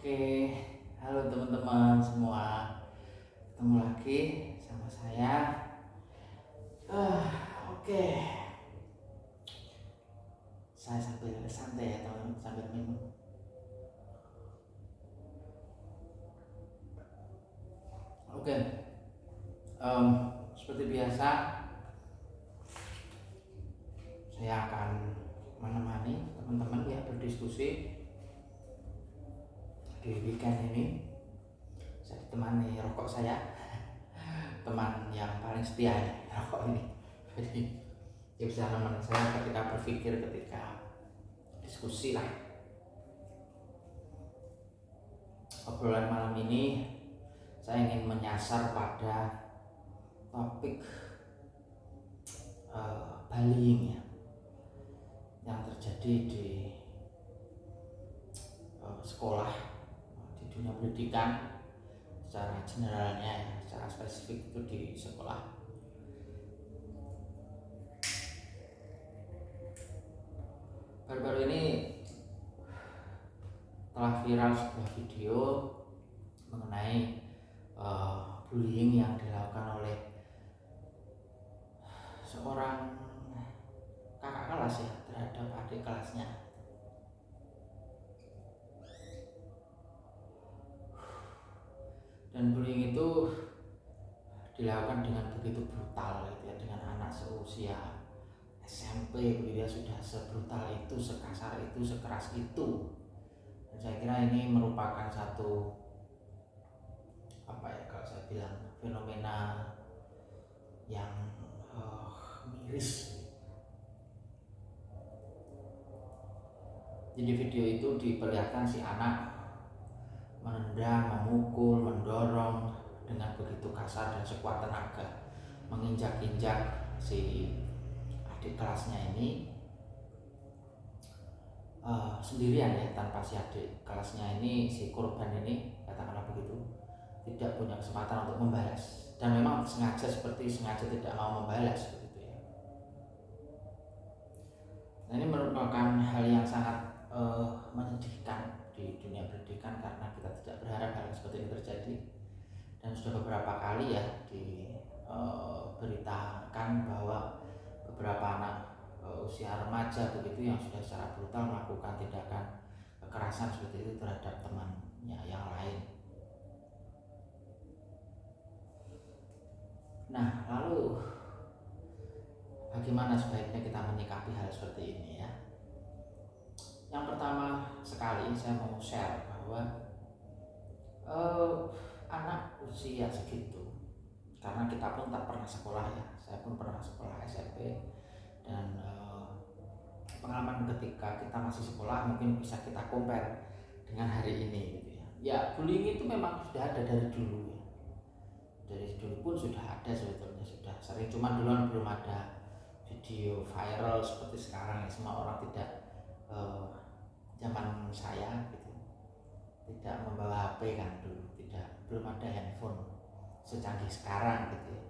Oke, halo teman-teman semua. Ketemu lagi sama saya. Oke. Saya sambil santai ya teman-teman, sambil minum. Oke. Seperti biasa, saya akan menemani teman-teman ya berdiskusi di weekend ini. Saya ditemani rokok saya, teman yang paling setia ini, rokok ini. Jadi dia bisa nemenin saya ketika berpikir, ketika diskusi lah. Obrolan malam ini saya ingin menyasar pada topik bullying ya, yang terjadi di sekolah, di dunia pendidikan secara generalnya ya, secara spesifik itu di sekolah. Baru-baru ini telah viral sebuah video mengenai bullying yang dilakukan oleh seorang kakak kelas ya terhadap adik kelasnya. Dan bullying itu dilakukan dengan begitu brutal gitu ya, dengan anak seusia SMP begitu ya, sudah sebrutal itu, sekasar itu, sekeras itu. Dan saya kira ini merupakan satu kalau saya bilang fenomena yang miris. Jadi video itu diperlihatkan si anak menendang, memukul, mendorong dengan begitu kasar dan sekuat tenaga, menginjak-injak si adik kelasnya ini sendirian ya, tanpa si adik kelasnya ini, si korban ini katakanlah begitu, tidak punya kesempatan untuk membalas, dan memang sengaja tidak mau membalas begitu ya. Nah, ini merupakan hal yang sangat menyedihkan di dunia pendidikan, karena kita tidak berharap hal seperti ini terjadi, dan sudah beberapa kali ya diberitakan bahwa beberapa anak usia remaja begitu yang sudah secara brutal melakukan tindakan kekerasan seperti itu terhadap temannya yang lain. Nah, lalu bagaimana sebaiknya kita menyikapi hal seperti ini ya? Yang pertama sekali saya mau share bahwa anak usia segitu, karena kita pun tak pernah sekolah ya, saya pun pernah sekolah SMP, dan pengalaman ketika kita masih sekolah mungkin bisa kita compare dengan hari ini gitu ya. Ya, bullying itu memang sudah ada dari dulu ya. Dari dulu pun sudah ada sebetulnya, sudah sering, cuman duluan belum ada video viral seperti sekarang ya. Semua orang tidak zaman saya gitu, tidak membawa HP kan dulu, belum ada handphone secanggih sekarang gitu ya.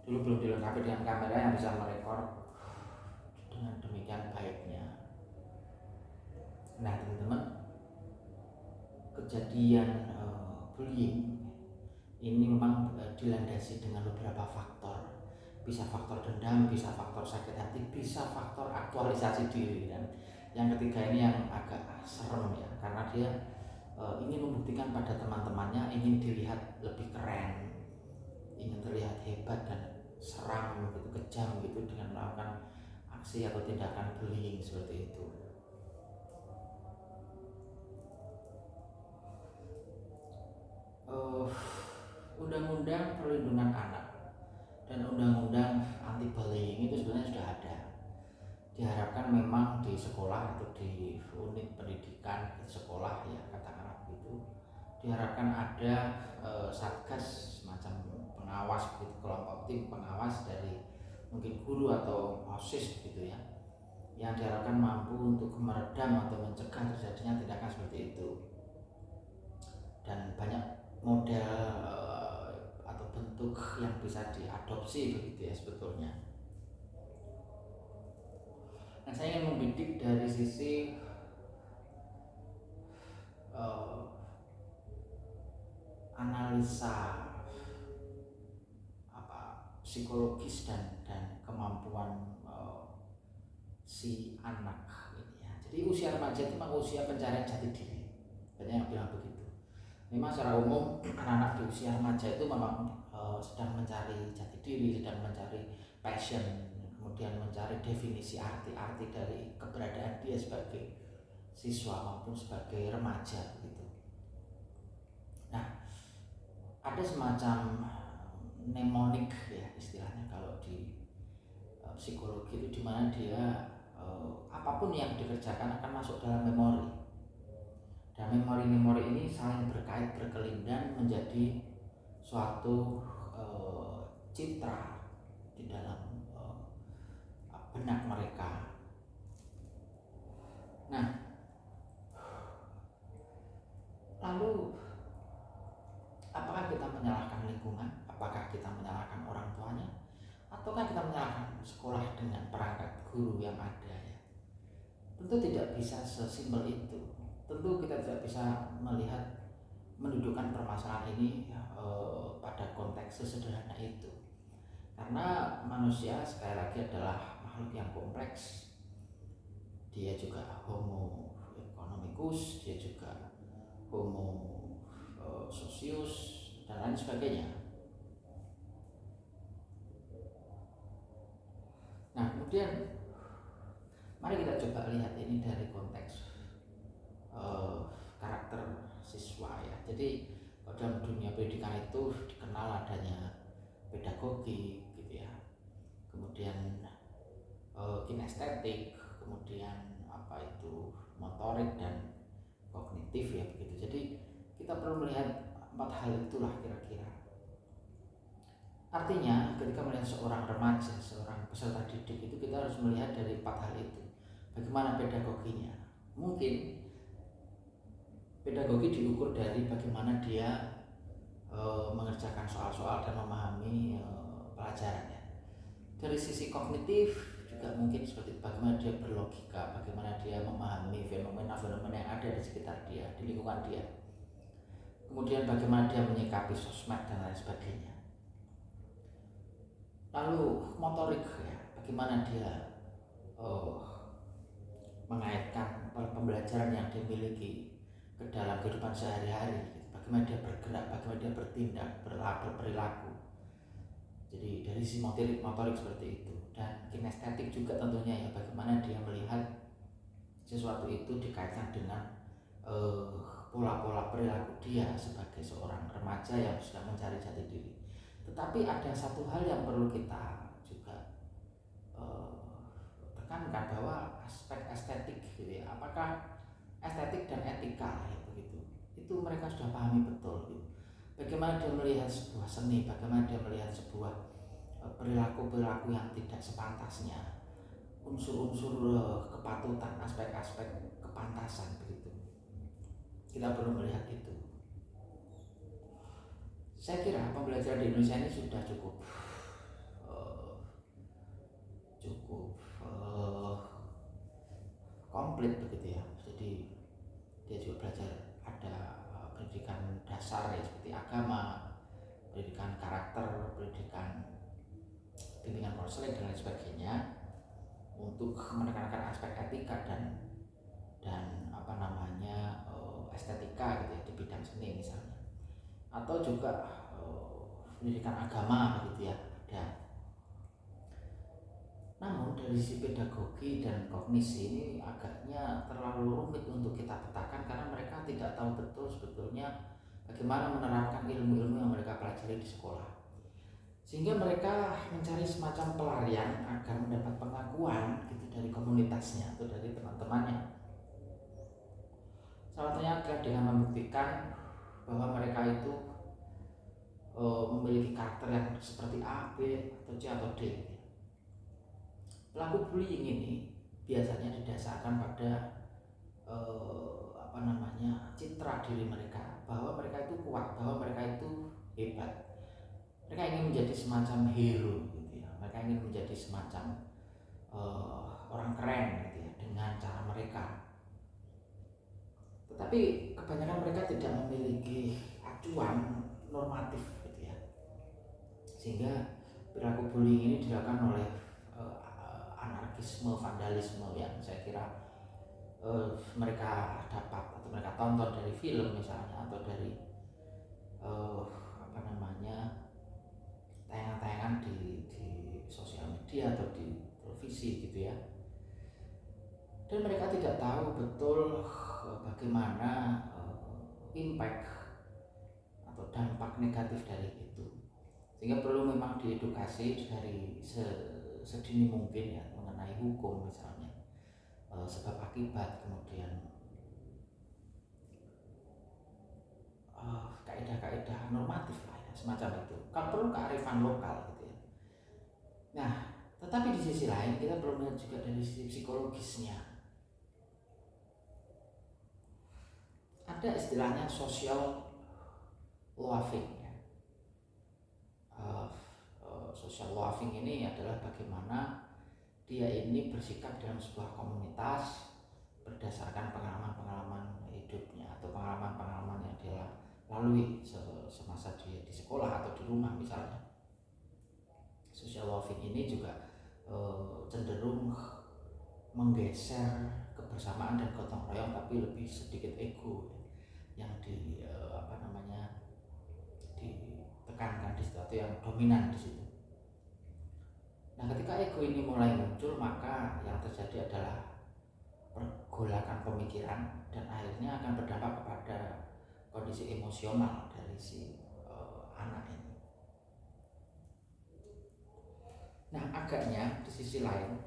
Dulu belum dilengkapi dengan kamera yang bisa merekor dengan demikian baiknya. Nah teman-teman, kejadian bullying ini memang dilandasi dengan beberapa faktor. Bisa faktor dendam, bisa faktor sakit hati, bisa faktor aktualisasi diri, dan yang ketiga ini yang agak serem ya, karena dia ingin membuktikan pada teman-temannya, ingin dilihat lebih keren, ingin terlihat hebat dan seram gitu, kejam gitu, dengan melakukan aksi atau tindakan bullying seperti itu. Undang-undang perlindungan anak dan undang-undang anti bullying itu sebenarnya sudah ada. Diharapkan memang di sekolah atau di unit pendidikan di sekolah ya, katakanlah begitu, diharapkan ada satgas semacam pengawas begitu, kelompok tim pengawas dari mungkin guru atau OSIS begitu ya, yang diharapkan mampu untuk meredam atau mencegah terjadinya tindakan seperti itu. Dan banyak model atau bentuk yang bisa diadopsi begitu ya sebetulnya. Nah, saya ingin membidik dari sisi analisa psikologis dan kemampuan si anak ini ya. Jadi usia remaja itu memang usia pencarian jati diri, banyak yang bilang begitu. Memang secara umum anak-anak di usia remaja itu memang sedang mencari jati diri, sedang mencari passion, kemudian mencari definisi arti-arti dari keberadaan dia sebagai siswa maupun sebagai remaja begitu. Nah, ada semacam mnemonik ya istilahnya kalau di psikologi itu, dimana dia apapun yang dikerjakan akan masuk dalam memori, dan memori-memori ini saling berkait berkelindan menjadi suatu citra di dalam benak mereka. Nah, lalu apakah kita menyalahkan lingkungan? Apakah kita menyalahkan orang tuanya? Ataukah kita menyalahkan sekolah dengan perangkat guru yang ada ya? Tentu tidak bisa sesimpel itu. Tentu kita tidak bisa mendudukkan permasalahan ini pada konteks sesederhana itu. Karena manusia sekali lagi adalah makhluk yang kompleks. Dia juga homo economicus, dia juga homo sosius dan lain sebagainya. Nah, kemudian mari kita coba lihat ini dari konteks karakter siswa ya. Jadi dalam dunia pendidikan itu dikenal adanya pedagogi gitu ya, kemudian kinestetik, kemudian motorik dan kognitif ya begitu. Jadi kita perlu melihat 4 hal itulah kira-kira. Artinya ketika melihat seorang remaja, seorang peserta didik itu kita harus melihat dari 4 hal itu. Bagaimana pedagoginya? Mungkin pedagogi diukur dari bagaimana dia mengerjakan soal-soal dan memahami pelajarannya. Dari sisi kognitif juga mungkin seperti bagaimana dia berlogika, bagaimana dia memahami fenomena-fenomena yang ada di sekitar dia, di lingkungan dia. Kemudian bagaimana dia menyikapi sosmed dan lain sebagainya. Lalu motorik ya, bagaimana dia mengaitkan pembelajaran yang dimiliki ke dalam kehidupan sehari-hari, bagaimana dia bergerak, bagaimana dia bertindak, berperilaku. Jadi dari sisi motorik seperti itu. Dan kinestetik juga tentunya ya, bagaimana dia melihat sesuatu itu dikaitkan dengan pola-pola perilaku dia sebagai seorang remaja yang sedang mencari jati diri. Tetapi ada satu hal yang perlu kita juga tekankan, bahwa aspek estetik gitu ya, apakah estetik dan etika ya begitu, itu mereka sudah pahami betul gitu. Bagaimana dia melihat sebuah seni, bagaimana dia melihat sebuah perilaku-perilaku yang tidak sepantasnya, unsur-unsur kepatutan, aspek-aspek kepantasan begitu. Kita perlu melihat itu. Saya kira pembelajaran di Indonesia ini sudah cukup komplit begitu ya. Jadi dia juga belajar ada pendidikan dasar ya, seperti agama, pendidikan karakter, pendidikan bimbingan konseling dan lain sebagainya, untuk menekankan aspek etika dan estetika gitu ya, di bidang seni misalnya, atau juga pendidikan agama gitu ya ada. Namun dari sisi pedagogi dan kognisi ini agaknya terlalu rumit untuk kita petakan, karena mereka tidak tahu betul sebetulnya bagaimana menerapkan ilmu-ilmu yang mereka pelajari di sekolah, sehingga mereka mencari semacam pelarian agar mendapat pengakuan gitu dari komunitasnya atau dari teman-temannya. Salah satunya adalah dengan membuktikan bahwa mereka itu memiliki karakter yang seperti A, B, atau C, atau D. Pelaku bullying ini biasanya didasarkan pada citra diri mereka, bahwa mereka itu kuat, bahwa mereka itu hebat. Mereka ingin menjadi semacam hero gitu ya. Mereka ingin menjadi semacam orang keren gitu ya, dengan cara mereka. Tetapi kebanyakan mereka tidak memiliki acuan normatif gitu ya, sehingga perilaku bullying ini dilakukan oleh anarkisme, vandalisme yang saya kira mereka dapat atau mereka tonton dari film misalnya, atau dari tayangan-tayangan di sosial media atau di televisi gitu ya, dan mereka tidak tahu betul bagaimana impact atau dampak negatif dari itu, sehingga perlu memang diedukasi dari sedini mungkin ya mengenai hukum misalnya, sebab akibat, kemudian kaidah-kaidah normatif lah ya, semacam itu. Kan perlu kearifan lokal gitu ya. Nah, tetapi di sisi lain kita perlu melihat juga dari sisi psikologisnya. Ada istilahnya social loafing ya. Social loafing ini adalah bagaimana dia ini bersikap dalam sebuah komunitas berdasarkan pengalaman-pengalaman hidupnya atau pengalaman-pengalaman yang dia lalui semasa dia di sekolah atau di rumah misalnya. Social loafing ini juga cenderung menggeser kebersamaan dan gotong royong, tapi lebih sedikit ego yang ditekankan di situ atau yang dominan di situ. Nah, ketika ego ini mulai muncul, maka yang terjadi adalah pergolakan pemikiran dan akhirnya akan berdampak kepada kondisi emosional dari si anak ini. Nah, agaknya di sisi lain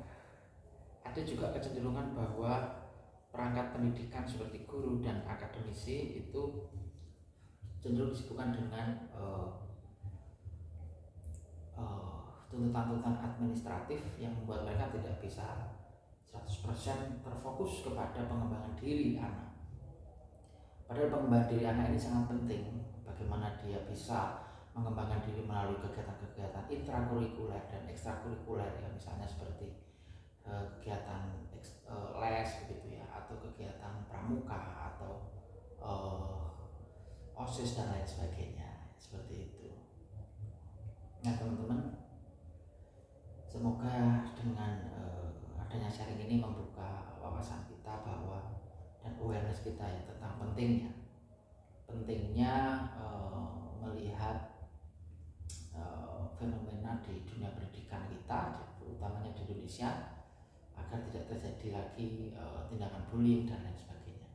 ada juga kecenderungan bahwa perangkat pendidikan seperti guru dan akademisi itu cenderung disibukkan dengan tuntutan-tuntutan administratif yang membuat mereka tidak bisa 100% terfokus kepada pengembangan diri anak. Padahal pengembangan diri anak ini sangat penting, bagaimana dia bisa mengembangkan diri melalui kegiatan-kegiatan intrakurikuler dan ekstrakurikuler ya, misalnya seperti kegiatan les begitu ya, atau kegiatan pramuka atau OSIS dan lain sebagainya, seperti itu. Nah teman-teman, semoga dengan adanya sharing ini membuka wawasan kita bahwa dan awareness kita ya tentang pentingnya melihat fenomena di dunia pendidikan kita, utamanya di Indonesia, agar tidak terjadi lagi tindakan bullying dan lain sebagainya.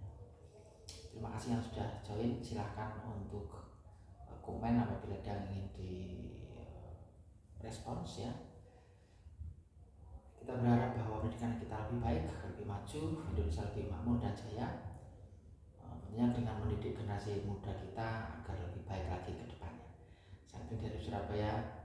Terima kasih yang sudah join, silahkan untuk komen apabila ada yang ingin di respons ya. Kita berharap bahwa pendidikan kita lebih baik, lebih maju, Indonesia lebih makmur dan jaya, tentunya dengan mendidik generasi muda kita agar lebih baik lagi ke depannya. Saya dari Surabaya.